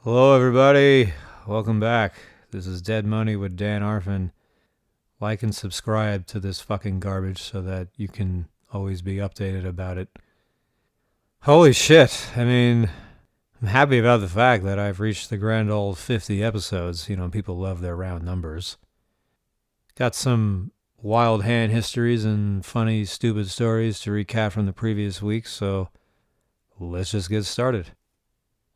Hello, everybody. Welcome back. This is Dead Money with Dan Arfin. Like and subscribe to this fucking garbage so that you can always be updated about it. Holy shit. I'm happy about the fact that I've reached the grand old 50 episodes. You know, people love their round numbers. Got some wild hand histories and funny, stupid stories to recap from the previous week, so let's just get started.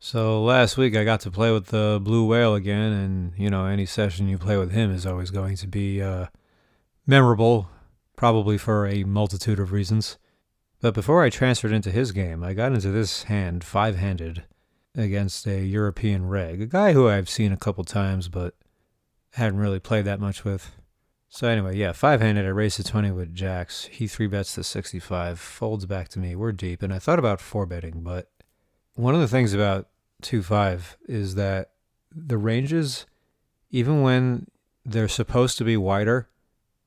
So last week I got to play with the blue whale again, and any session you play with him is always going to be memorable, probably for a multitude of reasons. But before I transferred into his game, I got into this hand, five-handed, against a European reg, a guy who I've seen a couple times but hadn't really played that much with. So anyway, yeah, five-handed, I raised to 20 with jacks. He 3-bets to 65, folds back to me. We're deep, and I thought about 4-betting, but one of the things about 2-5 is that the ranges, even when they're supposed to be wider,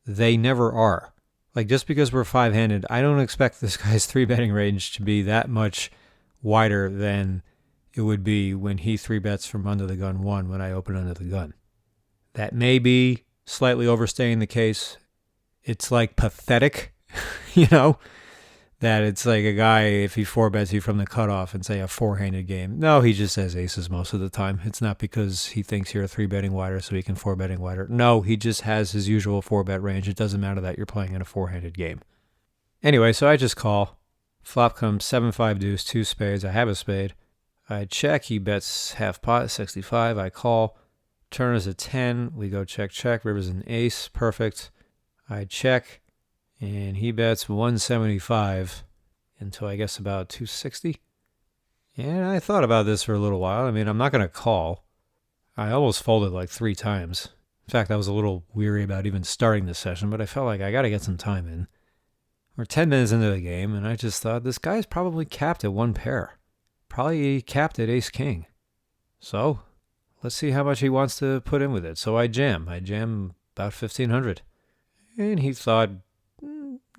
they never are. Like, just because we're five-handed, I don't expect this guy's 3-betting range to be that much wider than it would be when he 3-bets from under the gun 1 when I open under the gun. That may be slightly overstating the case. It's like pathetic, that it's like a guy, if he 4-bets you from the cutoff and say a 4-handed game. No, he just has aces most of the time. It's not because he thinks you're 3-betting wider so he can 4-betting wider. No, he just has his usual 4-bet range. It doesn't matter that you're playing in a 4-handed game. Anyway, so I just call. Flop comes 7-5 deuce, 2 spades. I have a spade. I check. He bets half pot, 65. I call. Turn is a 10. We go check, check. River's an ace. Perfect. I check. And he bets 175 until I guess about 260. And I thought about this for a little while. I'm not going to call. I almost folded like 3 times. In fact, I was a little weary about even starting this session, but I felt like I got to get some time in. We're 10 minutes into the game, and I just thought this guy's probably capped at 1 pair. Probably capped at ace-king. So let's see how much he wants to put in with it. So I jam. About 1,500. And he thought,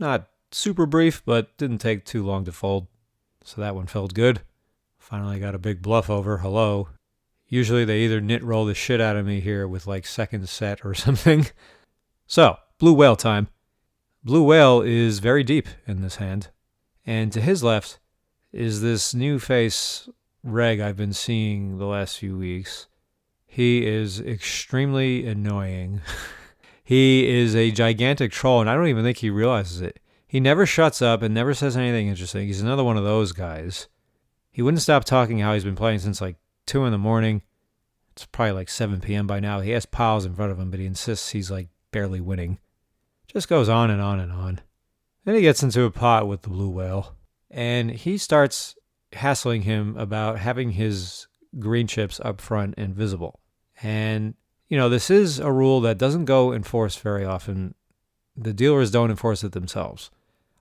not super brief, but didn't take too long to fold. So that one felt good. Finally got a big bluff over. Hello. Usually they either nit roll the shit out of me here with like second set or something. So, blue whale time. Blue whale is very deep in this hand. And to his left is this new face reg I've been seeing the last few weeks. He is extremely annoying. He is a gigantic troll, and I don't even think he realizes it. He never shuts up and never says anything interesting. He's another one of those guys. He wouldn't stop talking how he's been playing since like 2 in the morning. It's probably like 7 p.m. by now. He has piles in front of him, but he insists he's like barely winning. Just goes on and on and on. Then he gets into a pot with the blue whale, and he starts hassling him about having his green chips up front and visible. And this is a rule that doesn't go enforced very often. The dealers don't enforce it themselves.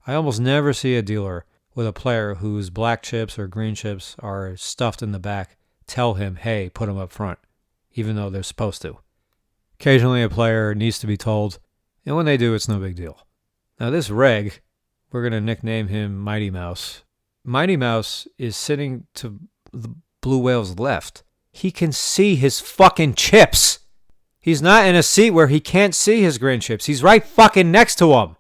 I almost never see a dealer with a player whose black chips or green chips are stuffed in the back tell him, hey, put them up front, even though they're supposed to. Occasionally a player needs to be told, and when they do, it's no big deal. Now this reg, we're going to nickname him Mighty Mouse. Mighty Mouse is sitting to the blue whale's left. He can see his fucking chips. He's not in a seat where he can't see his green chips. He's right fucking next to him.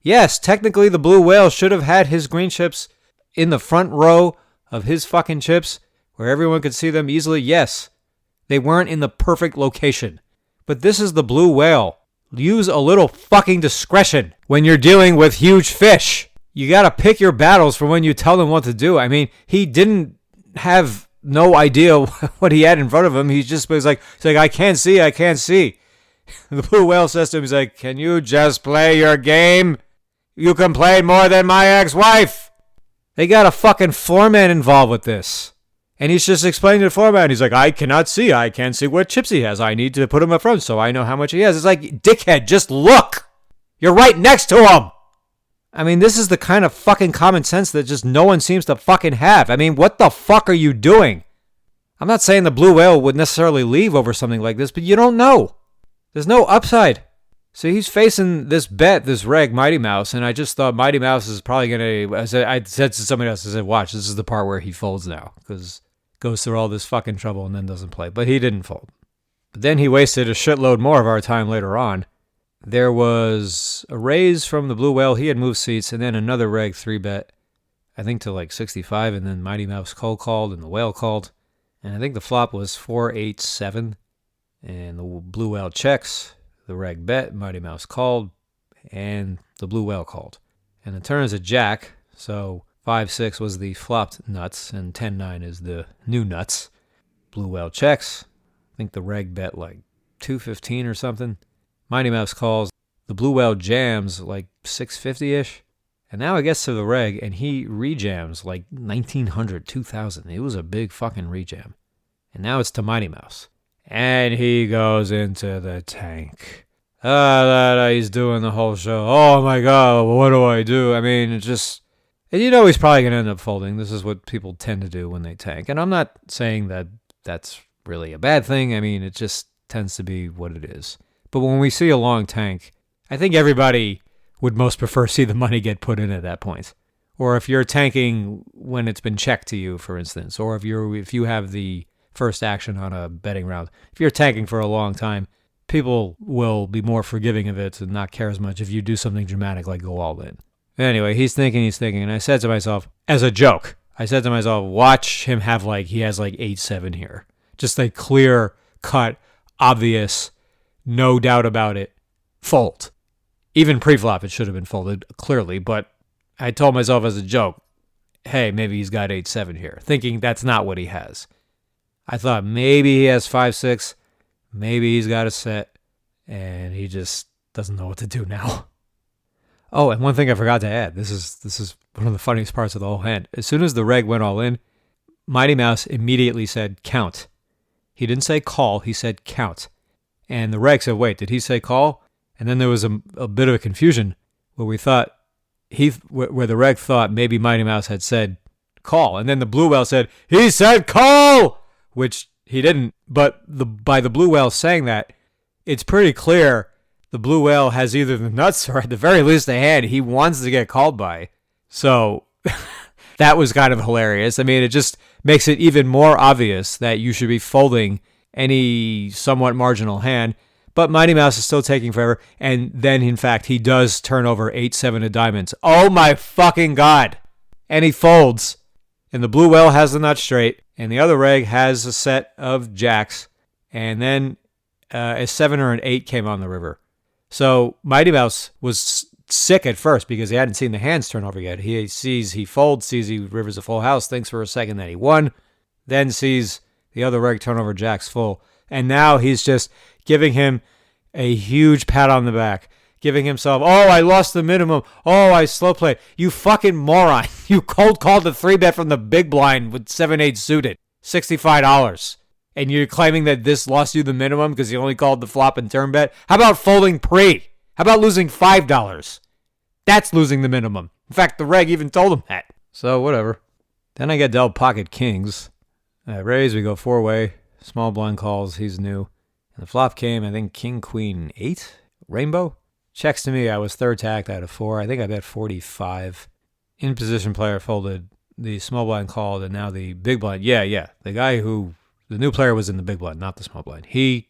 Yes, technically the blue whale should have had his green chips in the front row of his fucking chips where everyone could see them easily. Yes, they weren't in the perfect location. But this is the blue whale. Use a little fucking discretion when you're dealing with huge fish. You gotta pick your battles for when you tell them what to do. He didn't have no idea what he had in front of him. He's like, I can't see. The blue whale says to him, he's like, can you just play your game? You complain more than my ex-wife. They got a fucking foreman involved with this. And he's just explaining to the foreman. He's like, I can't see what chips he has. I need to put him up front so I know how much he has. It's like, dickhead, just look. You're right next to him. This is the kind of fucking common sense that just no one seems to fucking have. What the fuck are you doing? I'm not saying the blue whale would necessarily leave over something like this, but you don't know. There's no upside. So he's facing this reg, Mighty Mouse, and I just thought Mighty Mouse is probably going to, I said to somebody else, I said, watch, this is the part where he folds now, because goes through all this fucking trouble and then doesn't play. But he didn't fold. But then he wasted a shitload more of our time later on. There was a raise from the Blue Whale. He had moved seats, and then another reg 3-bet, I think to like 65, and then Mighty Mouse cold called and the Whale called. And I think the flop was 4-8-7, and the Blue Whale checks, the reg bet, Mighty Mouse called, and the Blue Whale called. And the turn is a jack, so 5-6 was the flopped nuts, and 10-9 is the new nuts. Blue Whale checks. I think the reg bet like 215 or something. Mighty Mouse calls. The Blue Whale jams like 650-ish. And now it gets to the reg, and he rejams like 1900, 2000. It was a big fucking rejam. And now it's to Mighty Mouse. And he goes into the tank. He's doing the whole show. Oh my God, what do I do? I mean, it's just... And you know he's probably going to end up folding. This is what people tend to do when they tank. And I'm not saying that that's really a bad thing. I mean, it just tends to be what it is. But when we see a long tank, I think everybody would most prefer see the money get put in at that point. Or if you're tanking when it's been checked to you, for instance, or if you have the first action on a betting round, if you're tanking for a long time, people will be more forgiving of it and not care as much if you do something dramatic like go all in. Anyway, he's thinking, and I said to myself, as a joke, watch him have he has 8-7 here. Just a clear cut, obvious, no doubt about it, fold. Even pre-flop, it should have been folded, clearly, but I told myself as a joke, hey, maybe he's got 8-7 here, thinking that's not what he has. I thought maybe he has 5-6, maybe he's got a set, and he just doesn't know what to do now. Oh, and one thing I forgot to add, this is one of the funniest parts of the whole hand. As soon as the reg went all in, Mighty Mouse immediately said count. He didn't say call, he said count. And the reg said, wait, did he say call? And then there was a bit of a confusion where we thought, where the reg thought maybe Mighty Mouse had said call. And then the Blue Whale said, he said call! Which he didn't. But by the Blue Whale saying that, it's pretty clear the Blue Whale has either the nuts or at the very least the hand he wants to get called by. So that was kind of hilarious. I mean, it just makes it even more obvious that you should be folding any somewhat marginal hand. But Mighty Mouse is still taking forever. And then, in fact, he does turn over 8-7 of diamonds. Oh my fucking God. And he folds. And the Blue Whale has the nut straight. And the other reg has a set of jacks. And then a 7 or an 8 came on the river. So Mighty Mouse was sick at first because he hadn't seen the hands turn over yet. He folds, sees he rivers a full house, thinks for a second that he won, then sees the other reg turn over jacks full. And now he's just giving him a huge pat on the back, giving himself, oh, I lost the minimum. Oh, I slow played. You fucking moron. You cold called the 3-bet from the big blind with 7-8 suited. $65. And you're claiming that this lost you the minimum because you only called the flop and turn bet? How about folding pre? How about losing $5? That's losing the minimum. In fact, the reg even told him that. So, whatever. Then I get dealt pocket kings. Raise, we go 4-way. Small blind calls, he's new. And the flop came, I think, king, queen, 8? Rainbow? Checks to me, I was third tacked out of 4. I think I bet 45. In position player folded. The small blind called, and now the big blind. Yeah. The new player was in the big blind, not the small blind. He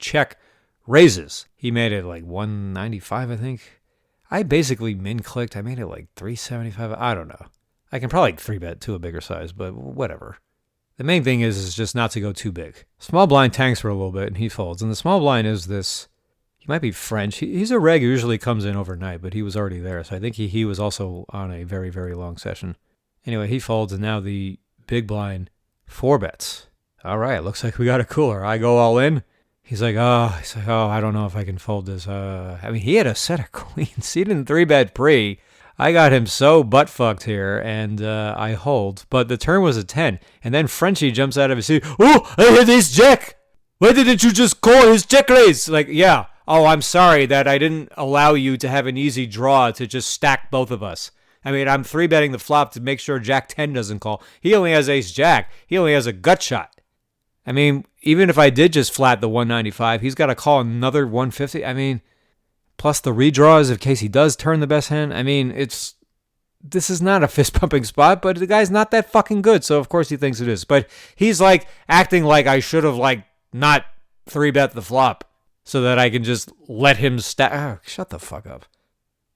raises. He made it 195, I think. I basically min-clicked. I made it 375. I don't know. I can probably 3-bet to a bigger size, but whatever. The main thing is just not to go too big. Small blind tanks for a little bit, and he folds. And the small blind is this... He might be French. He's a reg who usually comes in overnight, but he was already there. So I think he was also on a very, very long session. Anyway, he folds, and now the big blind 4-bets. All right, looks like we got a cooler. I go all in. He's like, I don't know if I can fold this. He had a set of queens. He didn't 3-bet pre. I got him so butt-fucked here, and I hold. But the turn was a 10. And then Frenchie jumps out of his seat. Oh, I hit his jack. Why didn't you just call his check raise? Yeah. Oh, I'm sorry that I didn't allow you to have an easy draw to just stack both of us. I'm 3-betting the flop to make sure Jack 10 doesn't call. He only has ace Jack. He only has a gut shot. Even if I did just flat the 195, he's got to call another 150. Plus the redraws in case he does turn the best hand. this is not a fist pumping spot, but the guy's not that fucking good, so of course he thinks it is. But he's like acting like I should have like not 3-bet the flop so that I can just let him stack. Oh, shut the fuck up.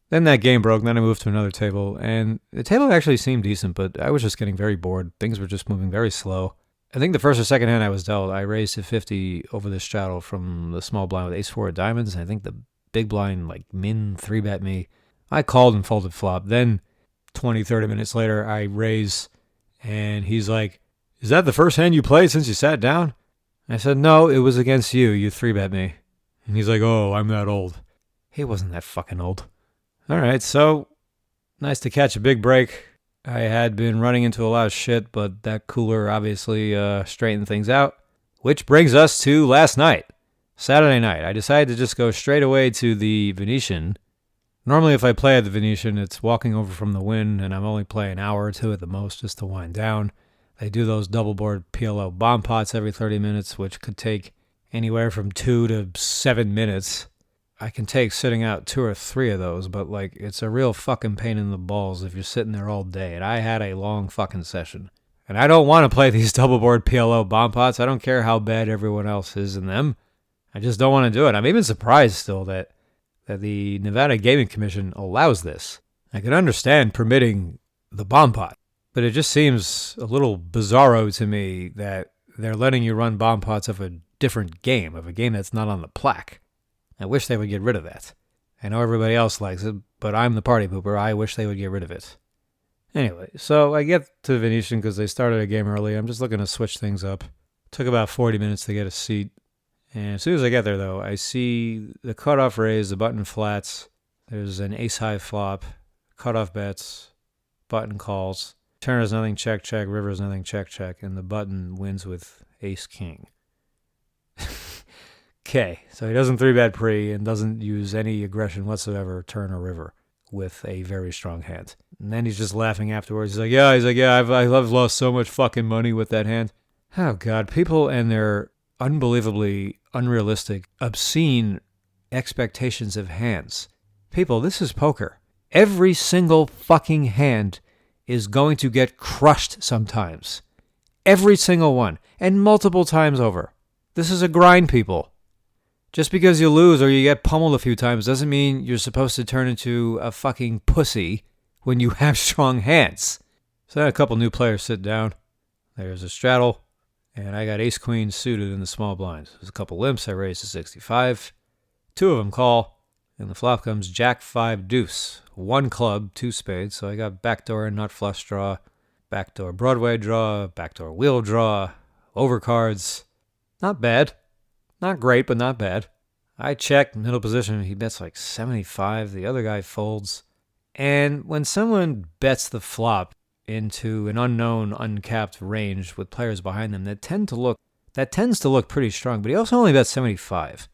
Then that game broke. Then I moved to another table, and the table actually seemed decent, but I was just getting very bored. Things were just moving very slow. I think the first or second hand I was dealt, I raised to 50 over the straddle from the small blind with ace-4 of diamonds, and I think the big blind like min 3-bet me. I called and folded flop. Then 20, 30 minutes later, I raise, and he's like, "Is that the first hand you played since you sat down?" I said, "No, it was against you. You 3-bet me." And he's like, "Oh, I'm that old." He wasn't that fucking old. All right, so nice to catch a big break. I had been running into a lot of shit, but that cooler obviously straightened things out. Which brings us to last night, Saturday night. I decided to just go straight away to the Venetian. Normally, if I play at the Venetian, it's walking over from the win, and I'm only playing an hour or two at the most just to wind down. They do those double board PLO bomb pots every 30 minutes, which could take anywhere from 2 to 7 minutes. I can take sitting out 2 or 3 of those, but like it's a real fucking pain in the balls if you're sitting there all day. And I had a long fucking session. And I don't want to play these double board PLO bomb pots. I don't care how bad everyone else is in them. I just don't want to do it. I'm even surprised still that the Nevada Gaming Commission allows this. I can understand permitting the bomb pot, but it just seems a little bizarro to me that they're letting you run bomb pots of a different game, of a game that's not on the plaque. I wish they would get rid of that. I know everybody else likes it, but I'm the party pooper. I wish they would get rid of it. Anyway, so I get to Venetian because they started a game early. I'm just looking to switch things up. Took about 40 minutes to get a seat. And as soon as I get there, though, I see the cutoff raise, the button flats. There's an ace-high flop, cutoff bets, button calls. Turn is nothing, check, check. River is nothing, check, check. And the button wins with ace-king. Okay, so he doesn't 3-bet pre and doesn't use any aggression whatsoever, turn or river, with a very strong hand. And then he's just laughing afterwards. He's like, yeah, I've lost so much fucking money with that hand. Oh, God, people and their unbelievably unrealistic, obscene expectations of hands. People, this is poker. Every single fucking hand is going to get crushed sometimes. Every single one, and multiple times over. This is a grind, people. Just because you lose or you get pummeled a few times doesn't mean you're supposed to turn into a fucking pussy when you have strong hands. So then a couple new players sit down. There's a straddle, and I got ace-queen suited in the small blinds. There's a couple limps. I raised to 65. 2 of them call, and the flop comes jack, 5, deuce. 1 club, 2 spades. So I got backdoor nut flush draw, backdoor Broadway draw, backdoor wheel draw, overcards. Not bad. Not great, but not bad. I check, middle position. He bets like 75. The other guy folds. And when someone bets the flop into an unknown, uncapped range with players behind them, that tends to look pretty strong. But he also only bets 75.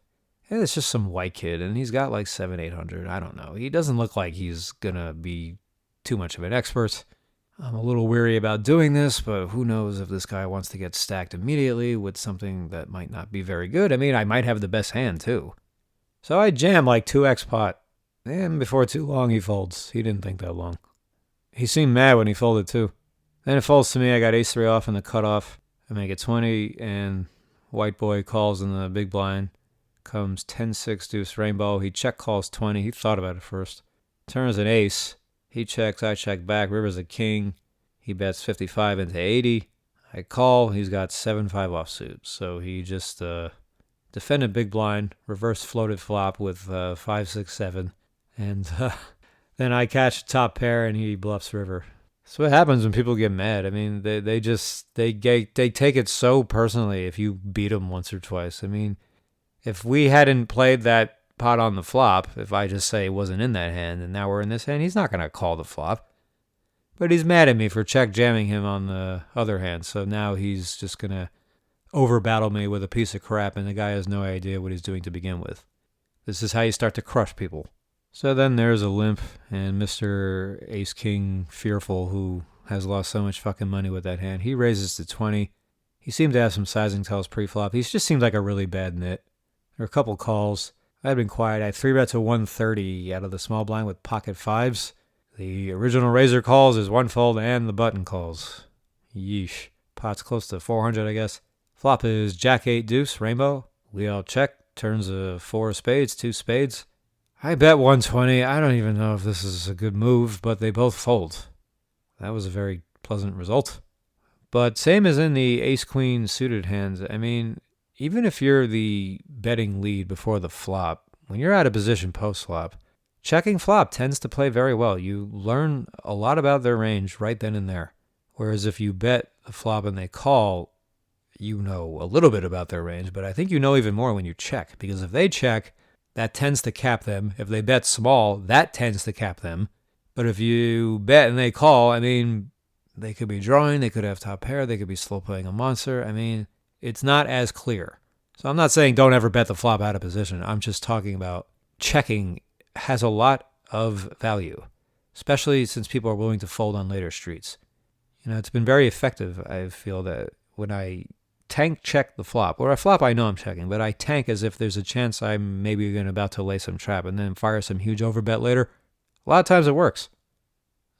And it's just some white kid, and he's got like 700-800. I don't know. He doesn't look like he's gonna be too much of an expert. I'm a little weary about doing this, but who knows if this guy wants to get stacked immediately with something that might not be very good. I mean, I might have the best hand, too. So I jam like 2x pot, and before too long, he folds. He didn't think that long. He seemed mad when he folded, too. Then it folds to me. I got ace-3 off in the cutoff. I make it 20, and white boy calls in the big blind. Comes 10-6 deuce rainbow. He check calls 20. He thought about it first. Turns an ace. He checks, I check back. River's a king. He bets 55 into 80. I call. He's got 7-5 offsuit. So he just defended big blind, reverse floated flop with 5, 6, 7. And then I catch top pair and he bluffs river. That's what happens when people get mad. I mean, they take it so personally if you beat them once or twice. I mean, if we hadn't played that pot on the flop, if I just say it wasn't in that hand and now we're in this hand, he's not going to call the flop. But he's mad at me for check jamming him on the other hand, so now he's just going to over-battle me with a piece of crap, and the guy has no idea what he's doing to begin with. This is how you start to crush people. So then there's a limp, and Mr. Ace-King Fearful, who has lost so much fucking money with that hand, he raises to 20. He seemed to have some sizing tells pre-flop. He just seemed like a really bad nit. There were a couple calls. I had been quiet. I 3-bet to 130 out of the small blind with pocket 5s. The original razor calls is one fold and the button calls. Yeesh. Pot's close to 400, I guess. Flop is Jack 8 deuce, rainbow. We all check. Turns a 4 of spades, 2 spades. I bet 120. I don't even know if this is a good move, but they both fold. That was a very pleasant result. But same as in the ace-queen suited hands, I mean, even if you're the betting lead before the flop, when you're out of position post-flop, checking flop tends to play very well. You learn a lot about their range right then and there. Whereas if you bet the flop and they call, you know a little bit about their range, but I think you know even more when you check. Because if they check, that tends to cap them. If they bet small, that tends to cap them. But if you bet and they call, I mean, they could be drawing, they could have top pair, they could be slow playing a monster. I mean, it's not as clear. So I'm not saying don't ever bet the flop out of position. I'm just talking about checking has a lot of value, especially since people are willing to fold on later streets. You know, it's been very effective. I feel that when I tank check the flop, or a flop I know I'm checking, but I tank as if there's a chance I'm maybe about to lay some trap and then fire some huge overbet later. A lot of times it works.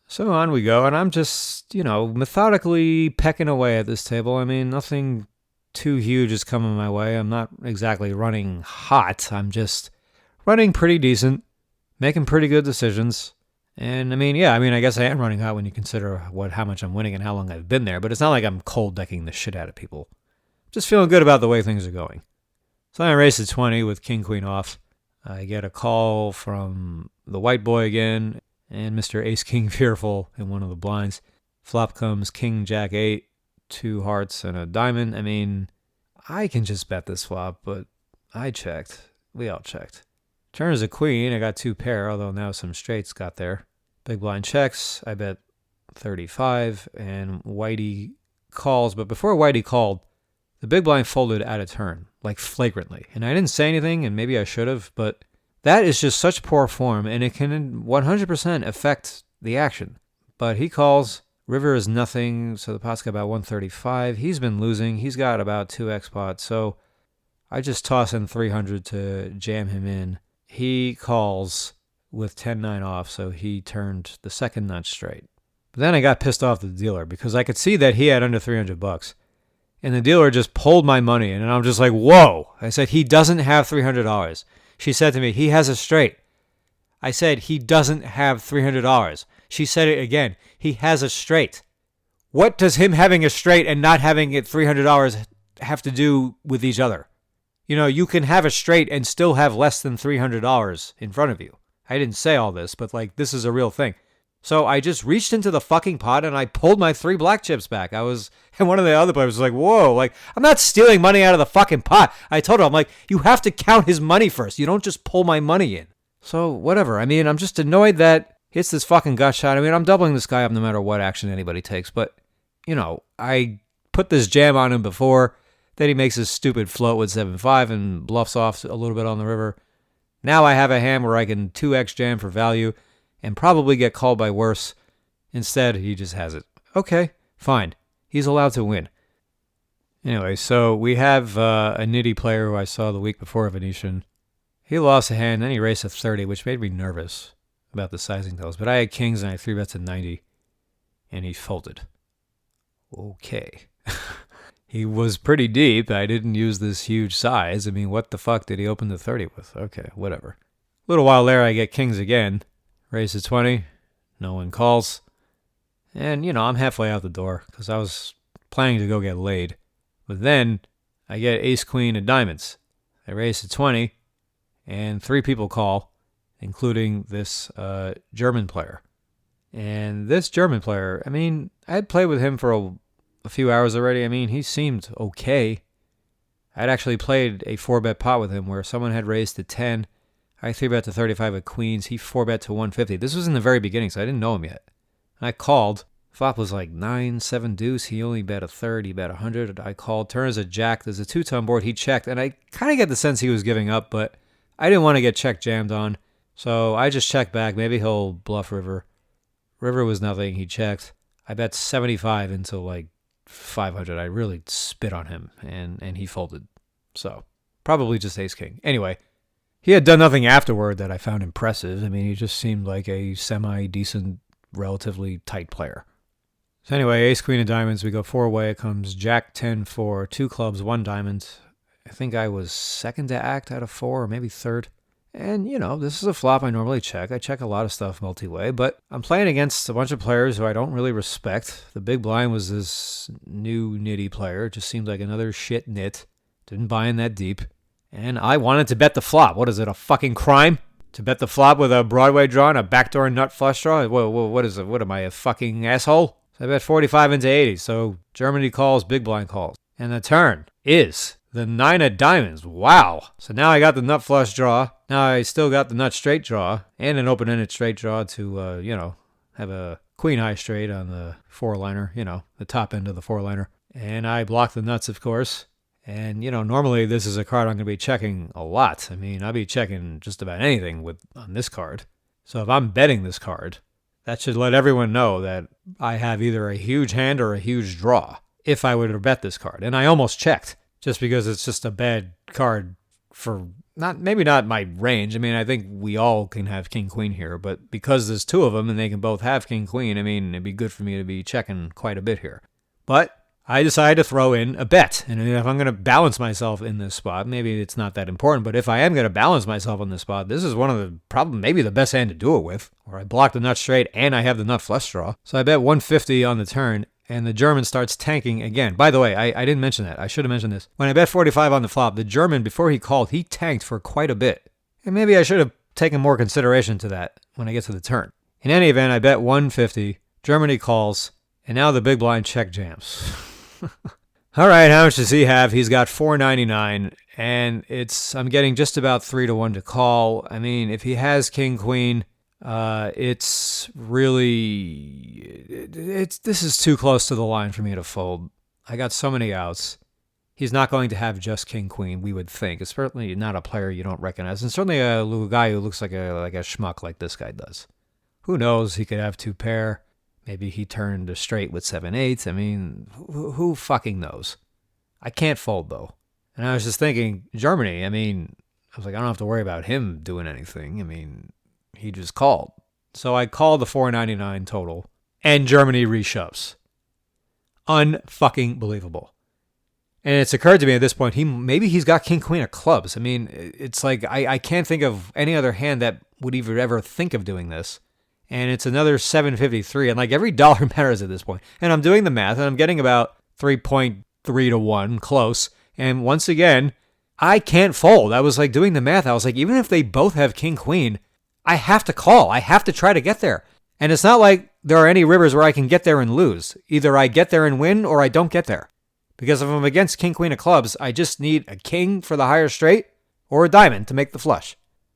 So on we go, and I'm just, methodically pecking away at this table. I mean, nothing too huge is coming my way. I'm not exactly running hot. I'm just running pretty decent, making pretty good decisions. And I guess I am running hot when you consider how much I'm winning and how long I've been there, but it's not like I'm cold decking the shit out of people. Just feeling good about the way things are going. So I race to 20 with king, queen off. I get a call from the white boy again, and Mr. Ace King Fearful in one of the blinds. Flop comes king, jack 8, 2 hearts, and a diamond. I mean, I can just bet this flop, but I checked. We all checked. Turn is a queen. I got 2 pair, although now some straights got there. Big blind checks. I bet 35, and Whitey calls. But before Whitey called, the big blind folded at a turn, like flagrantly. And I didn't say anything, and maybe I should have, but that is just such poor form, and it can 100% affect the action. But he calls. River is nothing, so the pot's got about 135. He's been losing. He's got about 2x pot, so I just toss in 300 to jam him in. He calls with 10-9 off, so he turned the second nut straight. But then I got pissed off at the dealer because I could see that he had under $300. And the dealer just pulled my money in, and I'm just like, whoa. I said, he doesn't have $300. She said to me, he has a straight. I said, he doesn't have $300. She said it again, he has a straight. What does him having a straight and not having it $300 have to do with each other? You can have a straight and still have less than $300 in front of you. I didn't say all this, but this is a real thing. So I just reached into the fucking pot and I pulled my 3 black chips back. And one of the other players was like, whoa, I'm not stealing money out of the fucking pot. I told him, you have to count his money first. You don't just pull my money in. So whatever. I'm just annoyed that hits this fucking gut shot. I'm doubling this guy up no matter what action anybody takes. But, I put this jam on him before. Then he makes his stupid float with 7-5 and bluffs off a little bit on the river. Now I have a hand where I can 2x jam for value and probably get called by worse. Instead, he just has it. Okay, fine. He's allowed to win. Anyway, so we have a nitty player who I saw the week before Venetian. He lost a hand, then he raced a 30, which made me nervous about the sizing totals. But I had kings and I 3-bet to 90, and he folded. Okay. He was pretty deep. I didn't use this huge size. What the fuck did he open the 30 with? Okay, whatever. A little while later, I get kings again. Raise to 20. No one calls. And, I'm halfway out the door because I was planning to go get laid. But then I get ace, queen, and diamonds. I raise to 20, and 3 people call, including this German player. And this German player, I'd played with him for a few hours already. He seemed okay. I'd actually played a 4-bet pot with him where someone had raised to 10. I 3-bet to 35 with queens. He 4-bet to 150. This was in the very beginning, so I didn't know him yet. I called. Flop was 9-7 deuce. He only bet a third. He bet 100. I called. Turn is a jack. There's a 2-tone board. He checked, and I kind of get the sense he was giving up, but I didn't want to get check jammed on. So I just checked back. Maybe he'll bluff river. River was nothing. He checked. I bet 75 into 500. I really spit on him, and he folded. So probably just ace king. Anyway, He had done nothing afterward that I found impressive. I mean, he just seemed like a semi-decent, relatively tight player. So anyway, ace, queen of diamonds. We go four-way. It comes jack, 10, 4, 2 clubs, 1 diamond. I think I was second to act out of 4, or maybe third. And, this is a flop I normally check. I check a lot of stuff multi-way, but I'm playing against a bunch of players who I don't really respect. The big blind was this new nitty player. It just seemed like another shit nit. Didn't buy in that deep. And I wanted to bet the flop. What is it, a fucking crime? To bet the flop with a Broadway draw and a backdoor nut flush draw? What is it? What am I, a fucking asshole? So I bet 45 into 80. So Germany calls, big blind calls. And the turn is the 9 of diamonds. Wow. So now I got the nut flush draw. Now I still got the nut straight draw and an open-ended straight draw to, have a queen high straight on the four-liner, the top end of the four-liner. And I block the nuts, of course. And, normally this is a card I'm going to be checking a lot. I mean, I'll be checking just about anything on this card. So if I'm betting this card, that should let everyone know that I have either a huge hand or a huge draw if I were to bet this card. And I almost checked just because it's just a bad card for maybe not my range. I mean, I think we all can have king-queen here, but because there's two of them and they can both have king-queen, I mean, it'd be good for me to be checking quite a bit here. But I decided to throw in a bet. And if I'm going to balance myself in this spot, maybe it's not that important, but if I am going to balance myself in this spot, this is one of the maybe the best hand to do it with, where I block the nut straight and I have the nut flush draw. So I bet 150 on the turn, and the German starts tanking again. By the way, I didn't mention that. I should have mentioned this. When I bet 45 on the flop, the German, before he called, he tanked for quite a bit. And maybe I should have taken more consideration to that when I get to the turn. In any event, I bet 150. Germany calls, and now the big blind check jams. All right, how much does he have? He's got 499, and I'm getting just about 3-1 to call. I mean, if he has king queen, it's really this is too close to the line for me to fold. I got so many outs. He's not going to have just king queen, we would think. It's certainly not a player you don't recognize, and certainly a little guy who looks like a schmuck like this guy does. Who knows? He could have two pair. Maybe he turned a straight with 7/8. I mean, who fucking knows? I can't fold, though. And I was just thinking, Germany, I mean, I was like, I don't have to worry about him doing anything. I mean, he just called. So I called the 499 total, and Germany reshoves. Unfucking believable. And it's occurred to me at this point, maybe he's got king queen of clubs. I mean, it's like I can't think of any other hand that would even ever think of doing this. And it's another 753, and like every dollar matters at this point. And I'm doing the math, and I'm getting about 3.3 to 1, close. And once again, I can't fold. I was like doing the math. I was like, even if they both have king queen, I have to call. I have to try to get there. And it's not like there are any rivers where I can get there and lose. Either I get there and win, or I don't get there. Because if I'm against king queen of clubs, I just need a king for the higher straight or a diamond to make the flush.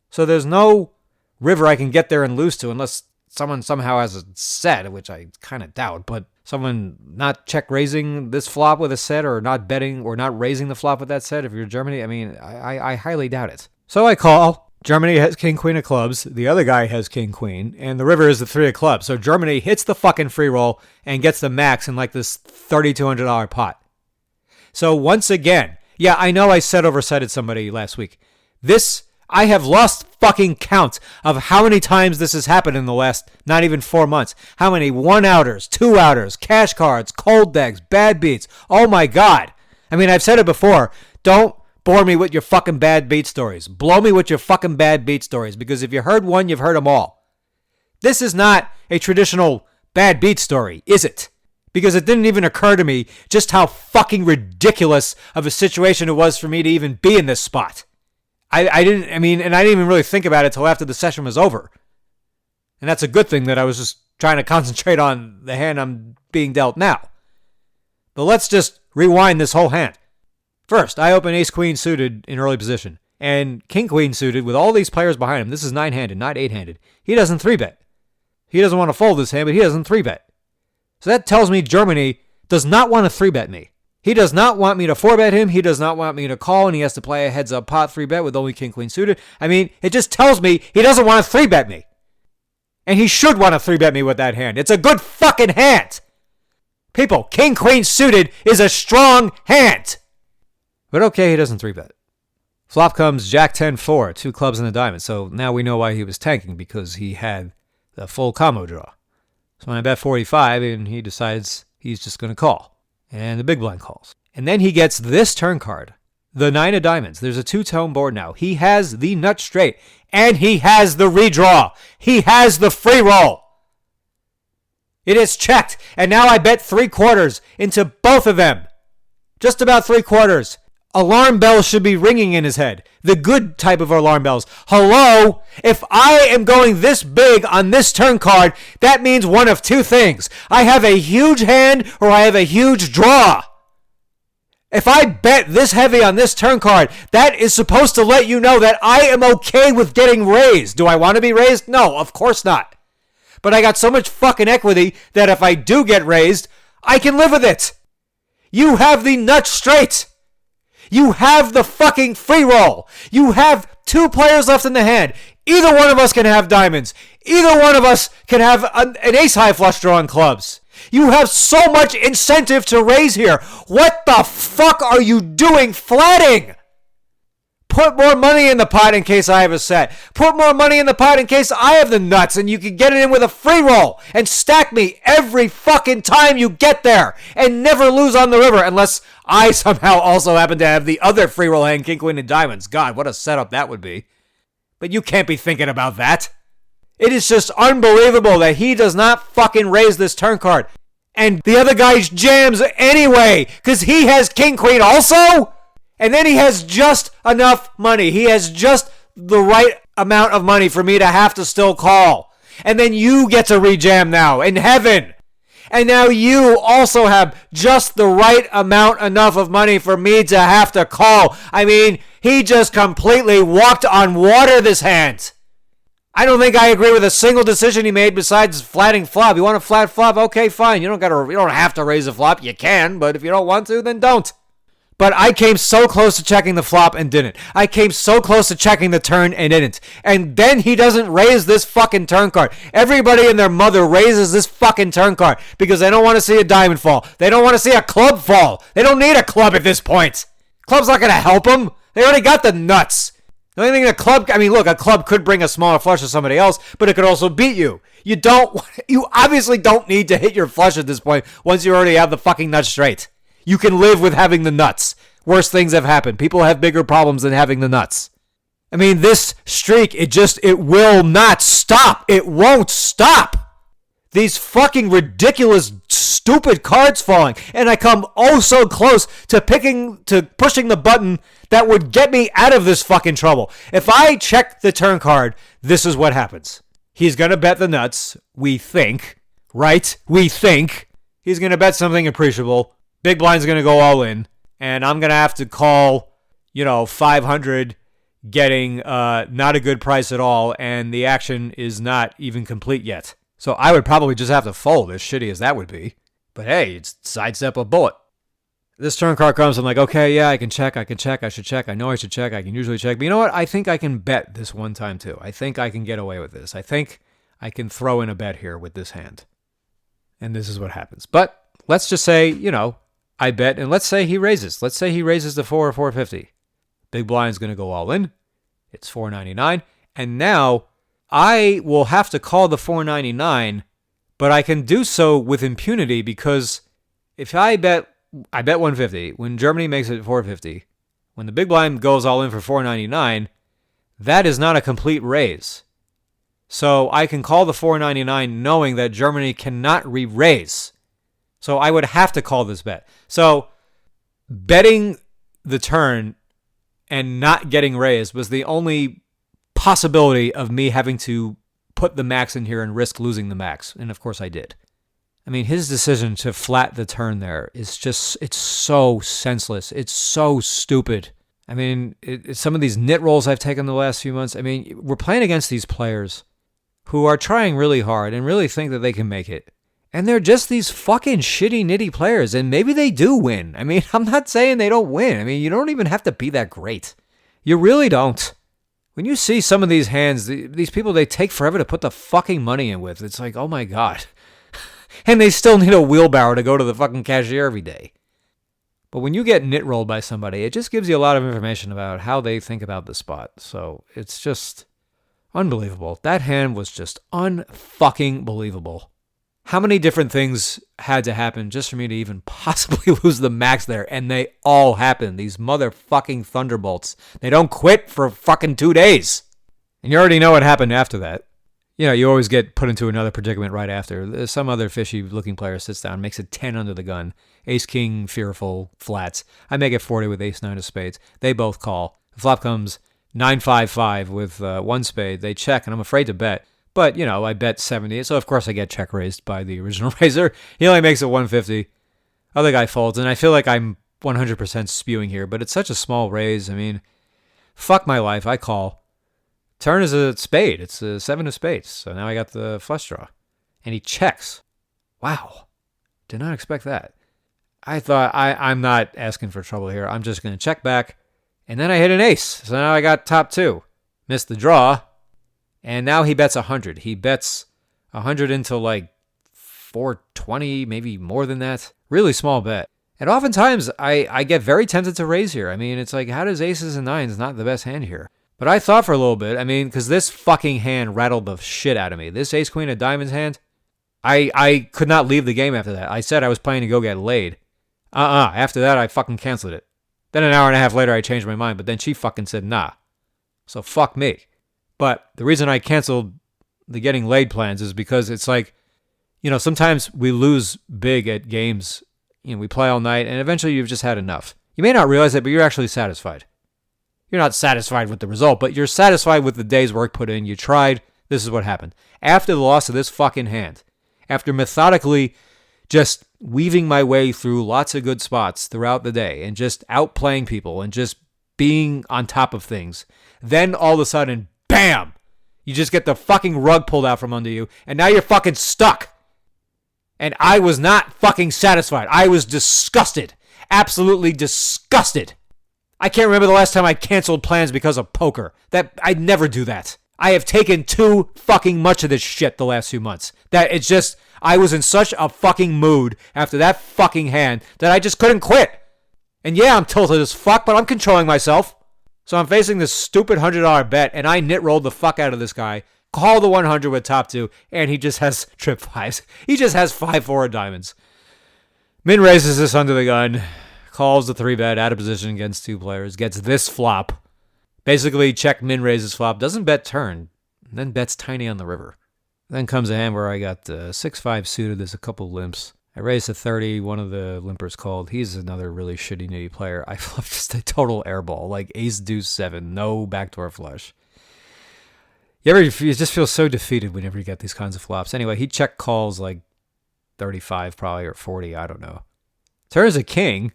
So there's no river I can get there and lose to unless someone somehow has a set, which I kind of doubt, but someone not check raising this flop with a set, or not betting or not raising the flop with that set if you're Germany, I mean, I highly doubt it. So I call. Germany has king queen of clubs. The other guy has king queen, and the river is the 3 of clubs. So Germany hits the fucking free roll and gets the max in like this $3,200 pot. So once again, yeah, I know I oversighted somebody last week. I have lost fucking count of how many times this has happened in the last not even 4 months. How many 1-outers, 2-outers, cash cards, cold decks, bad beats. Oh my God. I mean, I've said it before. Don't bore me with your fucking bad beat stories. Blow me with your fucking bad beat stories, because if you heard one, you've heard them all. This is not a traditional bad beat story, is it? Because it didn't even occur to me just how fucking ridiculous of a situation it was for me to even be in this spot. I didn't even really think about it till after the session was over. And that's a good thing that I was just trying to concentrate on the hand I'm being dealt now. But let's just rewind this whole hand. First, I open ace-queen suited in early position, and king-queen suited with all these players behind him. This is 9-handed, not 8-handed. He doesn't 3-bet. He doesn't want to fold this hand, but he doesn't 3-bet. So that tells me Germany does not want to 3-bet me. He does not want me to 4-bet him. He does not want me to call, and he has to play a heads-up pot 3-bet with only king-queen suited. I mean, it just tells me he doesn't want to 3-bet me. And he should want to 3-bet me with that hand. It's a good fucking hand. People, king-queen suited is a strong hand. But okay, he doesn't 3-bet. Flop comes Jack 10-4, 2 clubs and a diamond. So now we know why he was tanking, because he had the full combo draw. So when I bet 45, and he decides he's just going to call. And the big blind calls. And then he gets this turn card, the 9 of diamonds. There's a 2-tone board now. He has the nut straight, and he has the redraw. He has the free roll. It is checked, and now I bet 3/4 into both of them. Just about 3/4. Alarm bells should be ringing in his head. The good type of alarm bells. Hello? If I am going this big on this turn card, that means one of two things. I have a huge hand or I have a huge draw. If I bet this heavy on this turn card, that is supposed to let you know that I am okay with getting raised. Do I want to be raised? No, of course not. But I got so much fucking equity that if I do get raised, I can live with it. You have the nut straight. You have the fucking free roll. You have 2 players left in the hand. Either one of us can have diamonds. Either one of us can have an ace-high flush draw on clubs. You have so much incentive to raise here. What the fuck are you doing flatting? Put more money in the pot in case I have a set. Put more money in the pot in case I have the nuts and you can get it in with a free roll and stack me every fucking time you get there and never lose on the river unless I somehow also happen to have the other free roll hand, king, queen, and diamonds. God, what a setup that would be. But you can't be thinking about that. It is just unbelievable that he does not fucking raise this turn card. And the other guy jams anyway because he has king, queen also? And then he has just enough money. He has just the right amount of money for me to have to still call. And then you get to rejam now in heaven. And now you also have just the right amount enough of money for me to have to call. I mean, he just completely walked on water this hand. I don't think I agree with a single decision he made besides flatting flop. You want a flat flop? Okay, fine. You don't have to raise a flop. You can, but if you don't want to, then don't. But I came so close to checking the flop and didn't. I came so close to checking the turn and didn't. And then he doesn't raise this fucking turn card. Everybody and their mother raises this fucking turn card because they don't want to see a diamond fall. They don't want to see a club fall. They don't need a club at this point. Club's not going to help them. They already got the nuts. The only thing a club could bring a smaller flush to somebody else, but it could also beat you. You obviously don't need to hit your flush at this point once you already have the fucking nuts straight. You can live with having the nuts. Worse things have happened. People have bigger problems than having the nuts. I mean, this streak, it will not stop. It won't stop. These fucking ridiculous, stupid cards falling. And I come oh so close to pushing the button that would get me out of this fucking trouble. If I check the turn card, this is what happens. He's going to bet the nuts, we think. Right? We think. He's going to bet something appreciable. Big blind's going to go all in, and I'm going to have to call, 500, getting not a good price at all, and the action is not even complete yet. So I would probably just have to fold, as shitty as that would be. But hey, it's sidestep a bullet. This turn card comes, I'm like, okay, yeah, I should check, I know I should check, I can usually check. But you know what? I think I can bet this one time too. I think I can get away with this. I think I can throw in a bet here with this hand. And this is what happens. But let's just say, I bet, and let's say he raises. Let's say he raises the 4 or 450. Big blind's going to go all in. It's 499. And now I will have to call the 499, but I can do so with impunity because if I bet 150. When Germany makes it 450, when the big blind goes all in for 499, that is not a complete raise. So I can call the 499 knowing that Germany cannot re-raise. So I would have to call this bet. So betting the turn and not getting raised was the only possibility of me having to put the max in here and risk losing the max. And of course I did. I mean, his decision to flat the turn there is just, it's so senseless. It's so stupid. I mean, some of these nit rolls I've taken the last few months, I mean, we're playing against these players who are trying really hard and really think that they can make it. And they're just these fucking shitty, nitty players, and maybe they do win. I mean, I'm not saying they don't win. I mean, you don't even have to be that great. You really don't. When you see some of these hands, these people, they take forever to put the fucking money in with. It's like, oh my God. And they still need a wheelbarrow to go to the fucking cashier every day. But when you get nit rolled by somebody, it just gives you a lot of information about how they think about the spot. So it's just unbelievable. That hand was just unfucking believable. How many different things had to happen just for me to even possibly lose the max there? And they all happened. These motherfucking thunderbolts. They don't quit for fucking 2 days. And you already know what happened after that. You know, you always get put into another predicament right after. Some other fishy-looking player sits down, makes it 10 under the gun. Ace-king, fearful, flats. I make it 40 with ace-9 of spades. They both call. The flop comes 9-5-5 with one spade. They check, and I'm afraid to bet. But, you know, I bet 70, so of course I get check raised by the original raiser. He only makes it 150. Other guy folds, and I feel like I'm 100% spewing here, but it's such a small raise. I mean, fuck my life. I call. Turn is a spade. It's a 7 of spades. So now I got the flush draw. And he checks. Wow. Did not expect that. I thought, I'm not asking for trouble here. I'm just going to check back. And then I hit an ace. So now I got top 2. Missed the draw. And now he bets 100. He bets 100 into like 420, maybe more than that. Really small bet. And oftentimes I get very tempted to raise here. I mean, it's like, how does aces and nines not the best hand here? But I thought for a little bit, I mean, because this fucking hand rattled the shit out of me. This ace-queen of diamonds hand, I could not leave the game after that. I said I was planning to go get laid. After that, I fucking canceled it. Then an hour and a half later, I changed my mind, but then she fucking said nah. So fuck me. But the reason I canceled the getting laid plans is because it's like, you know, sometimes we lose big at games. You know, we play all night, and eventually you've just had enough. You may not realize it, but you're actually satisfied. You're not satisfied with the result, but you're satisfied with the day's work put in. You tried. This is what happened. After the loss of this fucking hand, after methodically just weaving my way through lots of good spots throughout the day and just outplaying people and just being on top of things, then all of a sudden, bam! You just get the fucking rug pulled out from under you, and now you're fucking stuck. And I was not fucking satisfied. I was disgusted. Absolutely disgusted. I can't remember the last time I canceled plans because of poker. I'd never do that. I have taken too fucking much of this shit the last few months. That it's just, I was in such a fucking mood after that fucking hand that I just couldn't quit. And yeah, I'm tilted as fuck, but I'm controlling myself. So I'm facing this stupid $100 bet, and I nit rolled the fuck out of this guy, call the 100 with top 2, and he just has trip 5s. He just has 5-4 diamonds. Min raises this under the gun. Calls the 3-bet out of position against 2 players, gets this flop. Basically, check min raises flop, doesn't bet turn, then bets tiny on the river. Then comes a hand where I got 6-5 suited, there's a couple limps. I raised to 30, one of the limpers called. He's another really shitty nitty player. I fluffed just a total airball, like ace deuce 7, no backdoor flush. You just feel so defeated whenever you get these kinds of flops. Anyway, he check calls like 35 probably, or 40, I don't know. Turns a king.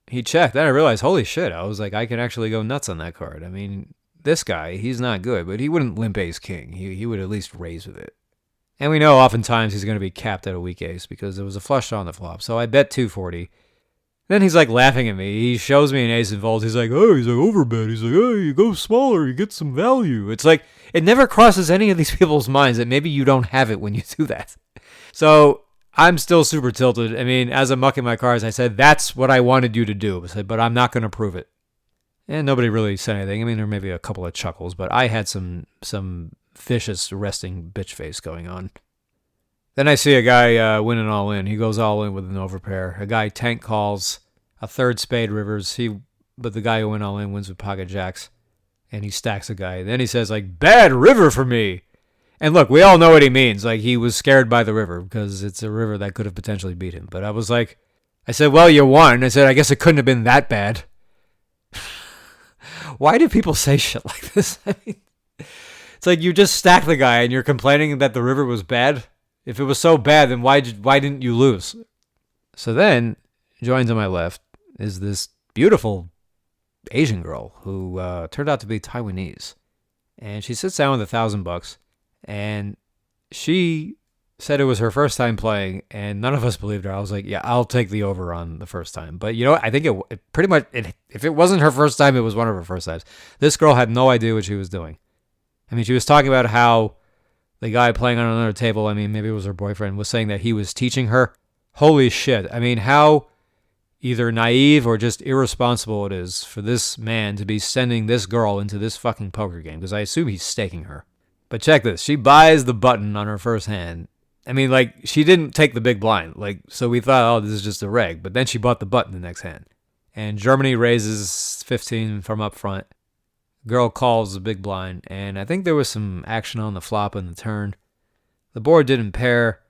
He checked. Then I realized, holy shit, I was like, I can actually go nuts on that card. I mean, this guy, he's not good, but he wouldn't limp ace king. He would at least raise with it. And we know oftentimes he's going to be capped at a weak ace because there was a flush on the flop. So I bet 240. Then he's like laughing at me. He shows me an ace and folds. He's like, overbet. He's like, oh, you go smaller, you get some value. It's like, it never crosses any of these people's minds that maybe you don't have it when you do that. So I'm still super tilted. I mean, as I'm mucking my cards, I said, that's what I wanted you to do. I said, but I'm not going to prove it. And nobody really said anything. I mean, there may be a couple of chuckles, but I had some vicious resting bitch face going on. Then I see a guy winning all in. He goes all in with an overpair. A guy tank calls a third spade rivers. But the guy who went all in wins with pocket jacks. And he stacks a guy. Then he says, like, bad river for me. And look, we all know what he means. Like, he was scared by the river because it's a river that could have potentially beat him. But I said, well, you won. I said, I guess it couldn't have been that bad. Why do people say shit like this? I mean, it's like you just stacked the guy and you're complaining that the river was bad. If it was so bad, then why didn't you lose? So then, joined to my left is this beautiful Asian girl who turned out to be Taiwanese. And she sits down with $1,000. And she said it was her first time playing, and none of us believed her. I was like, yeah, I'll take the over on the first time. But you know what? I think it pretty much, if it wasn't her first time, it was one of her first times. This girl had no idea what she was doing. I mean, she was talking about how the guy playing on another table, I mean, maybe it was her boyfriend, was saying that he was teaching her. Holy shit. I mean, how either naive or just irresponsible it is for this man to be sending this girl into this fucking poker game, because I assume he's staking her. But check this. She buys the button on her first hand. I mean, like, she didn't take the big blind. Like, so we thought, oh, this is just a reg. But then she bought the button the next hand. And Germany raises 15 from up front. Girl calls the big blind. And I think there was some action on the flop and the turn. The board didn't pair.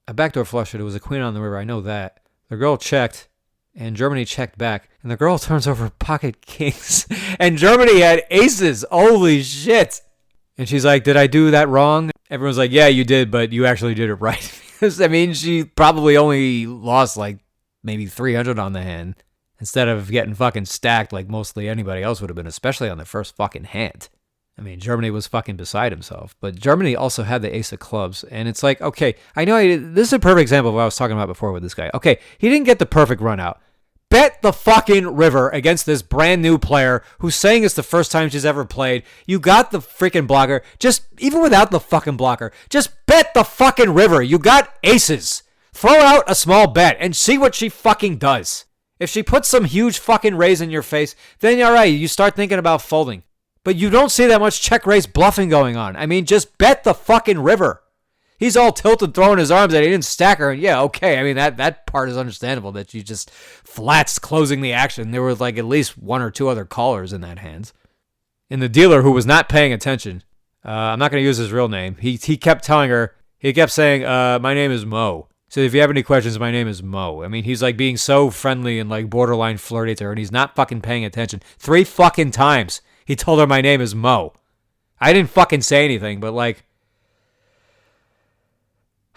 A backdoor flush it. It was a queen on the river. I know that. The girl checked. And Germany checked back. And the girl turns over pocket kings. And Germany had aces. Holy shit. And she's like, did I do that wrong? Everyone's like, yeah, you did, but you actually did it right. Because, I mean, she probably only lost like maybe 300 on the hand instead of getting fucking stacked like mostly anybody else would have been, especially on the first fucking hand. I mean, Germany was fucking beside himself. But Germany also had the ace of clubs. And it's like, okay, I know this is a perfect example of what I was talking about before with this guy. Okay, he didn't get the perfect run out. Bet the fucking river against this brand new player who's saying it's the first time she's ever played. You got the freaking blocker. Just, even without the fucking blocker, just bet the fucking river. You got aces. Throw out a small bet and see what she fucking does. If she puts some huge fucking raise in your face, then all right, you start thinking about folding. But you don't see that much check raise bluffing going on. I mean, just bet the fucking river. He's all tilted, throwing his arms at it. He didn't stack her. And yeah, okay. I mean, that part is understandable that you just flats closing the action. There were like at least one or two other callers in that hand. And the dealer, who was not paying attention, I'm not going to use his real name. He kept telling her, he kept saying, my name is Mo. So if you have any questions, my name is Mo. I mean, he's like being so friendly and like borderline flirty to her, and he's not fucking paying attention. 3 fucking times he told her my name is Mo. I didn't fucking say anything, but like,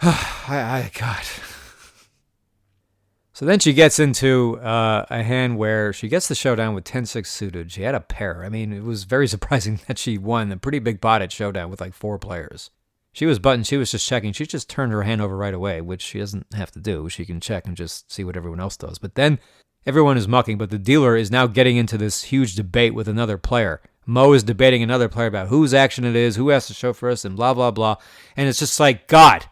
God. So then she gets into a hand where she gets the showdown with 10-6 suited. She had a pair. I mean, it was very surprising that she won a pretty big pot at showdown with like 4 players. She was buttoned. She was just checking. She just turned her hand over right away, which she doesn't have to do. She can check and just see what everyone else does. But then everyone is mucking, but the dealer is now getting into this huge debate with another player. Mo is debating another player about whose action it is, who has to show first, and blah, blah, blah. And it's just like, God.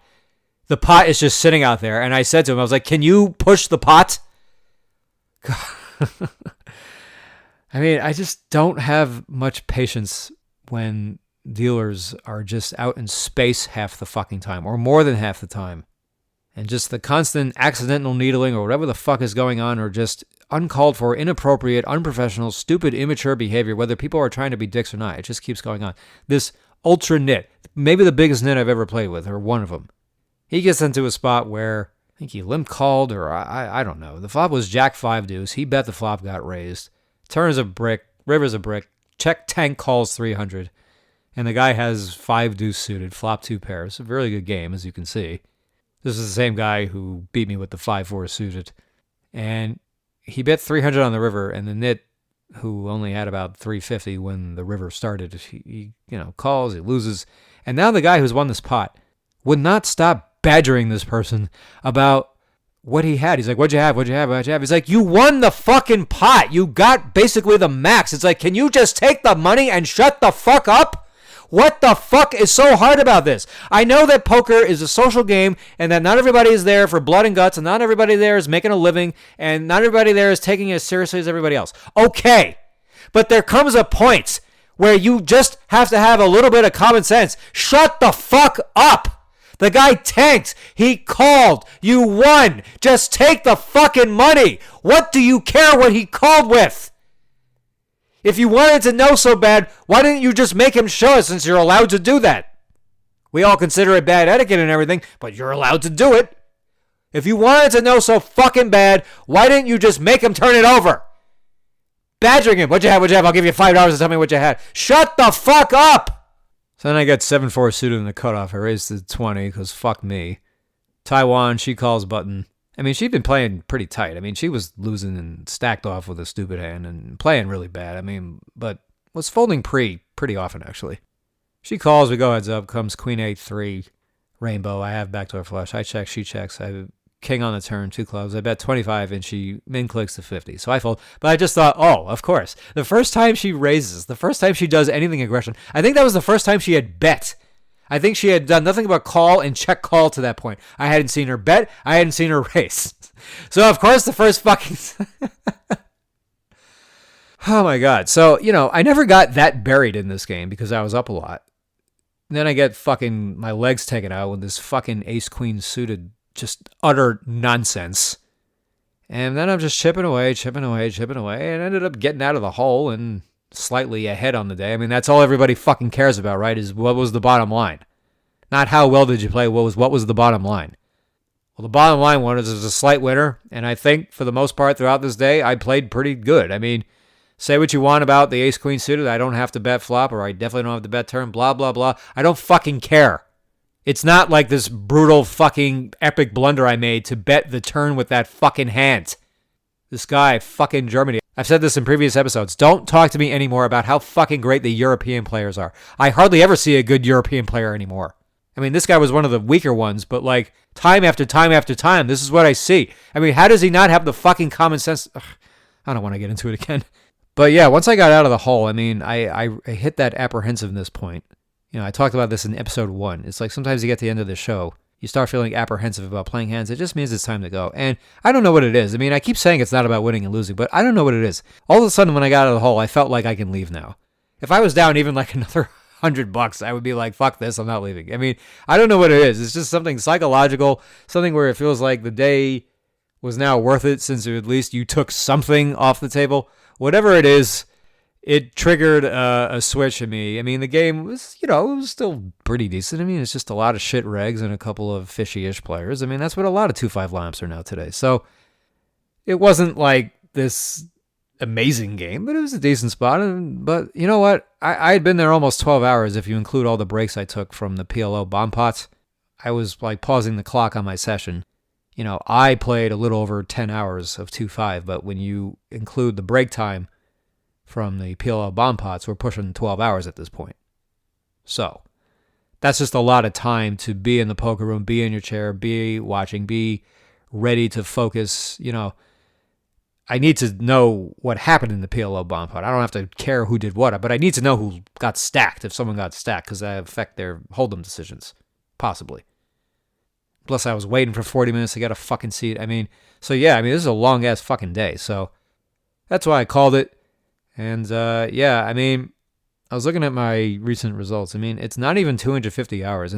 The pot is just sitting out there. And I said to him, I was like, can you push the pot? I mean, I just don't have much patience when dealers are just out in space half the fucking time, or more than half the time. And just the constant accidental needling or whatever the fuck is going on, or just uncalled for, inappropriate, unprofessional, stupid, immature behavior, whether people are trying to be dicks or not. It just keeps going on. This ultra nit, maybe the biggest nit I've ever played with, or one of them. He gets into a spot where I think he limp called, or I don't know. The flop was Jack 5 deuce. He bet the flop got raised. Turns a brick, river's a brick. Check tank calls 300. And the guy has 5 deuce suited, flop 2 pairs. A really good game, as you can see. This is the same guy who beat me with the 5-4 suited. And he bet 300 on the river, and the nit, who only had about 350 when the river started, he calls, he loses. And now the guy who's won this pot would not stop badgering this person about what he had. He's like, what'd you have? What'd you have? What'd you have? He's like, you won the fucking pot. You got basically the max. It's like, can you just take the money and shut the fuck up? What the fuck is so hard about this? I know that poker is a social game and that not everybody is there for blood and guts and not everybody there is making a living and not everybody there is taking it as seriously as everybody else. Okay. But there comes a point where you just have to have a little bit of common sense. Shut the fuck up. The guy tanked. He called. You won. Just take the fucking money. What do you care what he called with? If you wanted to know so bad, why didn't you just make him show us since you're allowed to do that? We all consider it bad etiquette and everything, but you're allowed to do it. If you wanted to know so fucking bad, why didn't you just make him turn it over? Badgering him. What'd you have? What'd you have? I'll give you $5 to tell me what you had. Shut the fuck up! So then I got 7-4 suited in the cutoff. I raised to 20 because fuck me. Taiwan, she calls button. I mean, she'd been playing pretty tight. I mean, she was losing and stacked off with a stupid hand and playing really bad. I mean, but was folding pretty often, actually. She calls, we go heads up, comes queen 8-3, rainbow. I have backdoor flush. I check, she checks. I have king on the turn, 2 clubs. I bet 25 and she min clicks to 50. So I fold. But I just thought, oh, of course. The first time she raises, the first time she does anything aggression, I think that was the first time she had bet. I think she had done nothing but call and check call to that point. I hadn't seen her bet. I hadn't seen her race. So, of course, the first fucking... Oh, my God. So, I never got that buried in this game because I was up a lot. And then I get fucking my legs taken out with this fucking ace-queen suited just utter nonsense. And then I'm just chipping away, and ended up getting out of the hole and slightly ahead on the day. I mean, that's all everybody fucking cares about, right, is what was the bottom line. Not how well did you play, what was the bottom line. Well, the bottom line was a slight winner, and I think for the most part throughout this day, I played pretty good. I mean, say what you want about the ace-queen suited, I don't have to bet flop, or I definitely don't have to bet turn, blah, blah, blah. I don't fucking care. It's not like this brutal fucking epic blunder I made to bet the turn with that fucking hand. This guy, fucking Germany. I've said this in previous episodes. Don't talk to me anymore about how fucking great the European players are. I hardly ever see a good European player anymore. I mean, this guy was one of the weaker ones, but like time after time after time, this is what I see. I mean, how does he not have the fucking common sense? Ugh, I don't want to get into it again. But yeah, once I got out of the hole, I mean, I hit that apprehensiveness point. I talked about this in episode 1. It's like sometimes you get to the end of the show, you start feeling apprehensive about playing hands. It just means it's time to go. And I don't know what it is. I mean, I keep saying it's not about winning and losing, but I don't know what it is. All of a sudden, when I got out of the hole, I felt like I can leave now. If I was down even like another $100, I would be like, fuck this, I'm not leaving. I mean, I don't know what it is. It's just something psychological, something where it feels like the day was now worth it since at least you took something off the table. Whatever it is, it triggered a switch in me. I mean, the game was, it was still pretty decent. I mean, it's just a lot of shit regs and a couple of fishy-ish players. I mean, that's what a lot of 2-5 lineups are now today. So it wasn't like this amazing game, but it was a decent spot. But you know what? I had been there almost 12 hours if you include all the breaks I took from the PLO bomb pots. I was like pausing the clock on my session. I played a little over 10 hours of 2-5, but when you include the break time from the PLO bomb pots, we're pushing 12 hours at this point. So that's just a lot of time to be in the poker room, be in your chair, be watching, be ready to focus. I need to know what happened in the PLO bomb pot. I don't have to care who did what, but I need to know who got stacked if someone got stacked, because that affect their hold'em decisions, possibly. Plus, I was waiting for 40 minutes to get a fucking seat. I mean, so yeah, this is a long-ass fucking day. So that's why I called it. And yeah, I was looking at my recent results. It's not even 250 hours,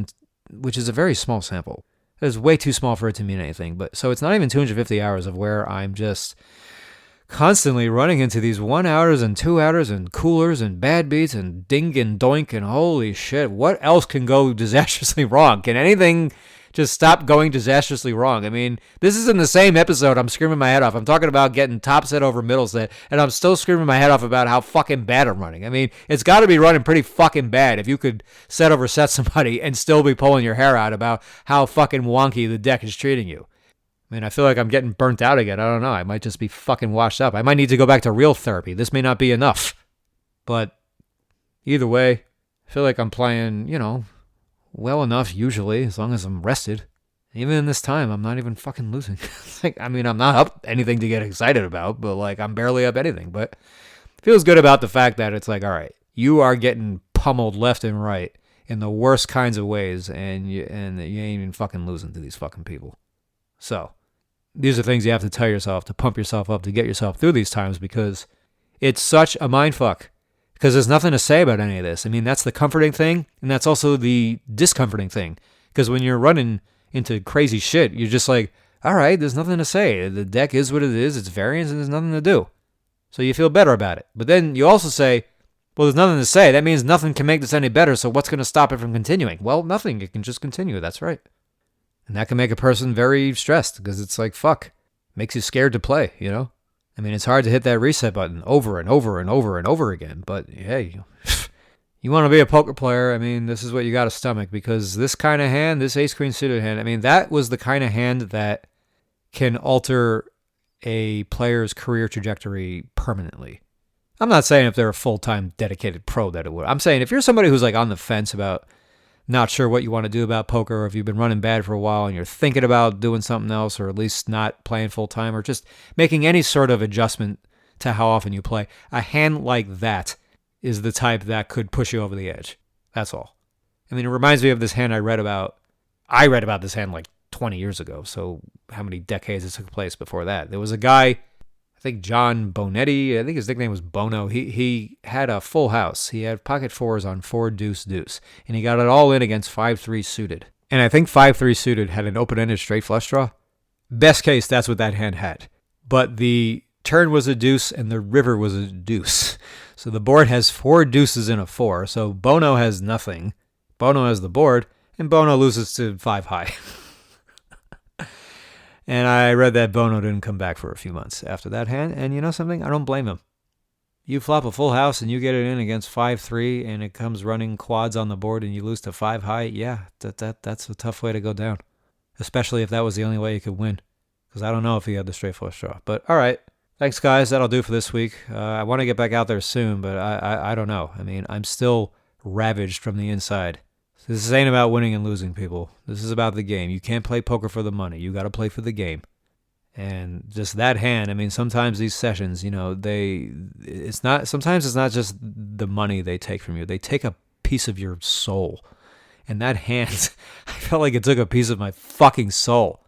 which is a very small sample. It's way too small for it to mean anything. But so it's not even 250 hours of where I'm just constantly running into these 1 hours and 2 hours and coolers and bad beats and ding and doink and holy shit. What else can go disastrously wrong? Can anything just stop going disastrously wrong? This is in the same episode I'm screaming my head off. I'm talking about getting top set over middle set, and I'm still screaming my head off about how fucking bad I'm running. It's got to be running pretty fucking bad if you could set over set somebody and still be pulling your hair out about how fucking wonky the deck is treating you. I feel like I'm getting burnt out again. I don't know. I might just be fucking washed up. I might need to go back to real therapy. This may not be enough. But either way, I feel like I'm playing, well enough usually, as long as I'm rested. Even in this time, I'm not even fucking losing. I'm not up anything to get excited about, but I'm barely up anything. But it feels good about the fact that it's all right, you are getting pummeled left and right in the worst kinds of ways, and you ain't even fucking losing to these fucking people. So these are things you have to tell yourself to pump yourself up to get yourself through these times, because it's such a mindfuck. Because there's nothing to say about any of this. That's the comforting thing, and that's also the discomforting thing. Because when you're running into crazy shit, you're just like, all right, there's nothing to say. The deck is what it is. It's variance, and there's nothing to do. So you feel better about it. But then you also say, well, there's nothing to say. That means nothing can make this any better, so what's going to stop it from continuing? Well, nothing. It can just continue. That's right. And that can make a person very stressed, because it's like, fuck. Makes you scared to play, it's hard to hit that reset button over and over and over and over again. But hey, you want to be a poker player, this is what you got to stomach, because this kind of hand, this ace-queen suited hand, that was the kind of hand that can alter a player's career trajectory permanently. I'm not saying if they're a full-time dedicated pro that it would. I'm saying if you're somebody who's on the fence about not sure what you want to do about poker, or if you've been running bad for a while and you're thinking about doing something else, or at least not playing full-time, or just making any sort of adjustment to how often you play, a hand like that is the type that could push you over the edge. That's all. I mean, it reminds me of this hand I read about. I read about this hand like 20 years ago. So how many decades it took place before that? There was a guy, I think John Bonetti. I think his nickname was Bono. He had a full house. He had pocket fours on 4 deuce deuce, and he got it all in against 5-3 suited. And I think 5-3 suited had an open-ended straight flush draw. Best case, that's what that hand had. But the turn was a deuce and the river was a deuce. So the board has 4 deuces and a 4. So Bono has nothing. Bono has the board, and Bono loses to 5 high. And I read that Bono didn't come back for a few months after that hand. And you know something? I don't blame him. You flop a full house and you get it in against 5-3 and it comes running quads on the board and you lose to 5 high. Yeah, that's a tough way to go down. Especially if that was the only way you could win. Because I don't know if he had the straight flush draw. But all right. Thanks, guys. That'll do for this week. I want to get back out there soon, but I don't know. I mean, I'm still ravaged from the inside. This ain't about winning and losing, people. This is about the game. You can't play poker for the money. You got to play for the game. And just that hand, I mean, sometimes these sessions, you know, sometimes it's not just the money they take from you. They take a piece of your soul. And that hand, I felt like it took a piece of my fucking soul.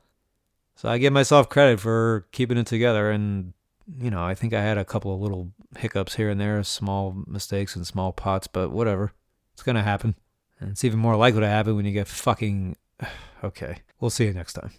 So I give myself credit for keeping it together. And, you know, I think I had a couple of little hiccups here and there, small mistakes and small pots, but whatever. It's going to happen. And it's even more likely to happen when you get fucking... Okay. We'll see you next time.